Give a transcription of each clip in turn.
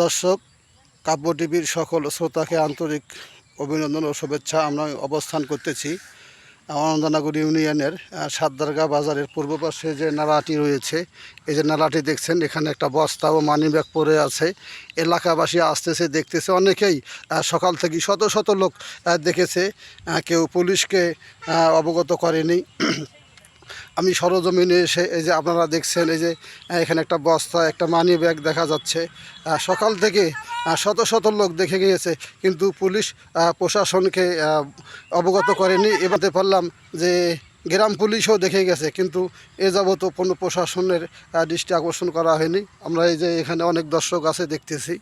দর্শক, কাব্য টিভির সকল শ্রোতাকে আন্তরিক অভিনন্দন ও শুভেচ্ছা। আমরা অবস্থান করতেছি আনন্দনগর ইউনিয়নের সাতদারগা বাজারের পূর্ব পাশে যে নালাটি রয়েছে, এই যে নালাটি দেখছেন, এখানে একটা বস্তা ও মানি ব্যাগ পড়ে আছে। এলাকাবাসী আসতেছে, দেখতেছে। অনেকেই সকাল থেকে শত শত লোক দেখেছে, কেউ পুলিশকে অবগত করেনি। আমি সরজমিনে এসে এই যে আপনারা দেখছেন, এই যে এখানে একটা বস্তা, একটা মানি ব্যাগ দেখা যাচ্ছে। সকাল থেকে শত শত লোক দেখে গিয়েছে, কিন্তু পুলিশ প্রশাসনকে অবগত করেনি। এবারে পারলাম যে গ্রাম পুলিশও দেখে গেছে, কিন্তু এ যাবত কোনো প্রশাসনের দৃষ্টি আকর্ষণ করা হয়নি। আমরা এই যে এখানে অনেক দর্শক আছে, দেখতেছি।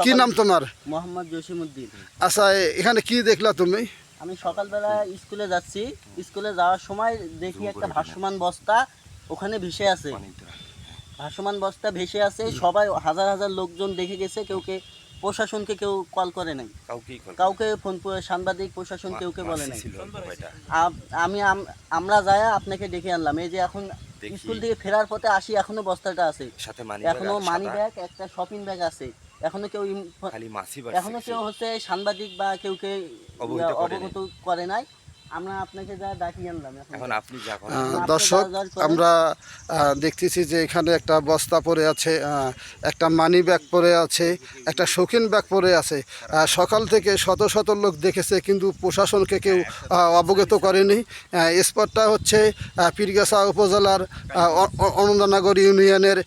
কি নাম তোমার? মোহাম্মদ জসিমউদ্দিন। আচ্ছা, এখানে কি দেখলা তুমি? আমি সকালবেলা স্কুলে যাচ্ছি, স্কুলে যাওয়ার সময় দেখি একটা ভাসমান বস্তা ওখানে ভেসে আছে। ভাসমান বস্তা ভেসে আছে, সবাই হাজার হাজার লোকজন দেখে গেছে। কেউকে প্রশাসনকে কেউ কল করে নাই, কাউকে ফোন সাংবাদিক প্রশাসন কেউকে বলে নাই। আমরা যাই আপনাকে ডেকে আনলাম। এই যে এখন স্কুল থেকে ফেরার পথে আসি, এখনো বস্তাটা আছে, এখনো মানি ব্যাগ, একটা শপিং ব্যাগ আছে। এখনো কেউ হচ্ছে সাংবাদিক বা কেউকে অবগত করে নাই। আমরা আপনাকে যা ডাকি আনলাম। এখন আপনি দর্শক, আমরা দেখতেছি যে এখানে একটা বস্তা পড়ে আছে, একটা মানি ব্যাগ পড়ে আছে, একটা শৌখিন ব্যাগ পড়ে আছে। সকাল থেকে শত শত লোক দেখেছে, কিন্তু প্রশাসনকে কেউ অবগত করেনি। স্পটটা হচ্ছে পীরগাছা উপজেলার আনন্দনগর ইউনিয়নের।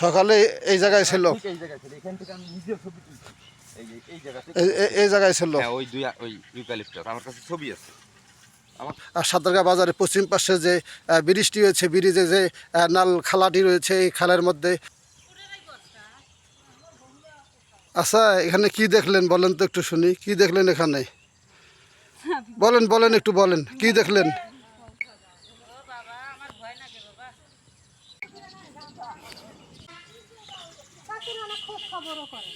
সকালে এই জায়গায় ছিল, এই জায়গায় ছিল। আর সাতদারগা বাজারের পশ্চিম পাশে যে ব্রিজটি রয়েছে, ব্রিজে যে নাল খালাটি রয়েছে, এই খালের মধ্যে। আচ্ছা, এখানে কি দেখলেন বলেন তো, একটু শুনি। কি দেখলেন এখানে? বলেন বলেন, একটু বলেন, কি দেখলেন? খবরও করে